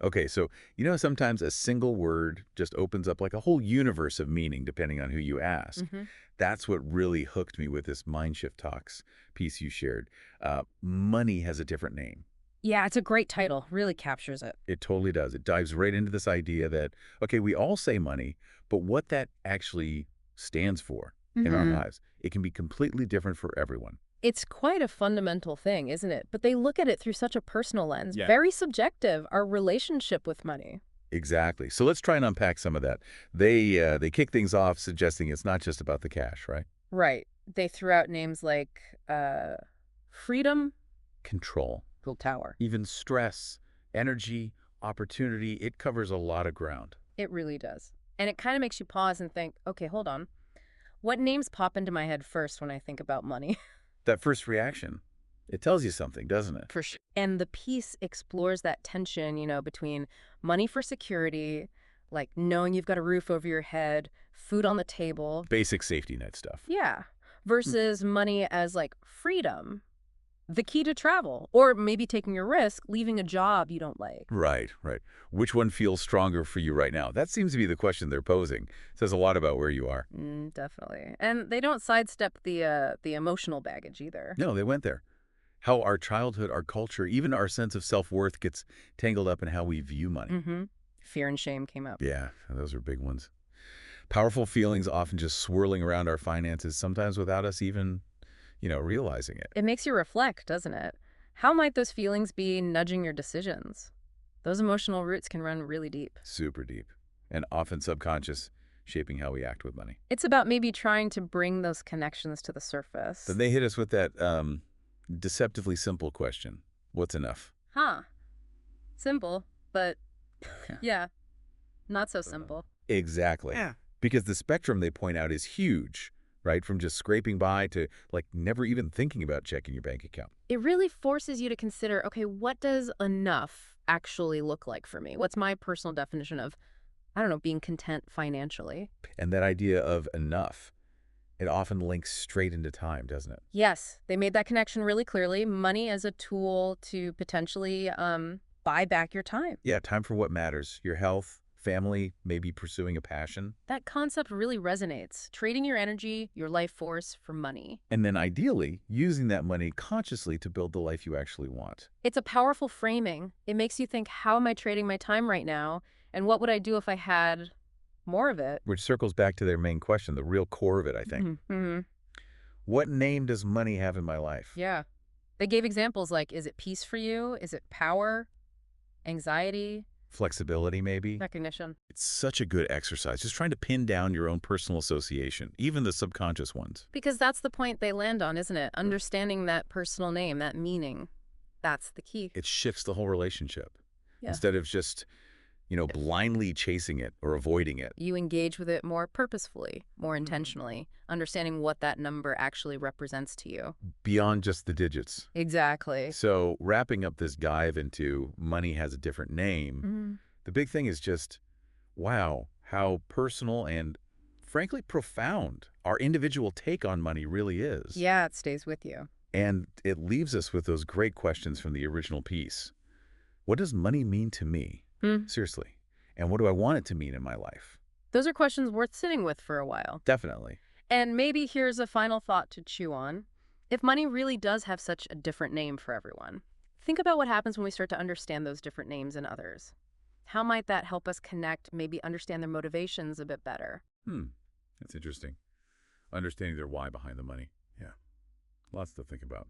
Okay, so sometimes a single word just opens up like a whole universe of meaning depending on who you ask. Hmm. That's what really hooked me with this Mind Shift Talks piece you shared. Money has a different name. Yeah, it's a great title. Really captures it. It totally does. It dives right into this idea that, okay, we all say money, but what that actually stands for in our Hmm. lives, it can be completely different for everyone. It's quite a fundamental thing, isn't it? But they look at it through such a personal lens. Yeah. Very subjective, our relationship with money. Exactly. So let's try and unpack some of that. They kick things off suggesting it's not just about the cash, right? Right. They threw out names like freedom, Control, Google Tower. even stress, energy, opportunity, it covers a lot of ground. It really does. And it kind of makes you pause and think, okay, hold on. What names pop into my head first when I think about money? That first reaction, it tells you something, doesn't it? For sure. And the piece explores that tension, between money for security, like knowing you've got a roof over your head, food on the table, Basic safety net stuff. yeah, Hmm. versus money as like freedom, the key to travel, or maybe taking a risk, leaving a job you don't like. Right, right. Which one feels stronger for you right now? That seems to be the question they're posing. Says a lot about where you are. Definitely. And they don't sidestep the emotional baggage either. No, they went there. How our childhood, our culture, even our sense of self-worth gets tangled up in how we view money. Mm-hmm. Fear and shame came up. Yeah, those are big ones. Powerful feelings often just swirling around our finances, sometimes without us even, realizing it. It makes you reflect, doesn't it? How might those feelings be nudging your decisions? Those emotional roots can run really deep. Super deep and often subconscious, shaping how we act with money. It's about maybe trying to bring those connections to the Then surface. they hit us with that deceptively simple question. What's enough? Huh. Simple, but Yeah. yeah, not so simple. Exactly. Yeah. Because the spectrum they point out is huge, right? From just scraping by to like never even thinking about checking your bank account. It really forces you to consider, okay, what does enough actually look like for me? What's my personal definition of, I don't know, being content financially? And that idea of enough, it often links straight into time, doesn't it? Yes, they made that connection really clearly. Money as a tool to potentially buy back your time. Yeah, time for what matters. Your health, family, maybe pursuing a passion. That concept really resonates. Trading your energy, your life force for money. And then ideally, using that money consciously to build the life you actually want. It's a powerful framing. It makes you think, how am I trading my time right now? And what would I do if I had more of it? Which circles back to their main question, the real core of it, I think. Mm-hmm. What name does money have in my life? Yeah. They gave examples like, is it peace for you? Is it power? Anxiety? Flexibility, maybe? Recognition? It's such a good exercise, just trying to pin down your own personal association, even the subconscious ones. Because that's the point they land on, isn't it? Understanding that personal name, that meaning. That's the key. It shifts the whole relationship. Yeah. Instead of just, blindly chasing it or avoiding it. You engage with it more purposefully, more intentionally, understanding what that number actually represents to you. Beyond just the digits. Exactly. So wrapping up this dive into money has a different name, Mhm. the big thing is just, wow, how personal and frankly profound our individual take on money really is. Yeah, it stays with you. And it leaves us with those great questions from the original piece. What does money mean to me? Hmm. Seriously. And what do I want it to mean in my life? Those are questions worth sitting with for a while. Definitely. And maybe here's a final thought to chew on. If money really does have such a different name for everyone, think about what happens when we start to understand those different names in others. How might that help us connect, maybe understand their motivations a bit better? That's interesting. Understanding their why behind the money. Yeah. Lots to think about.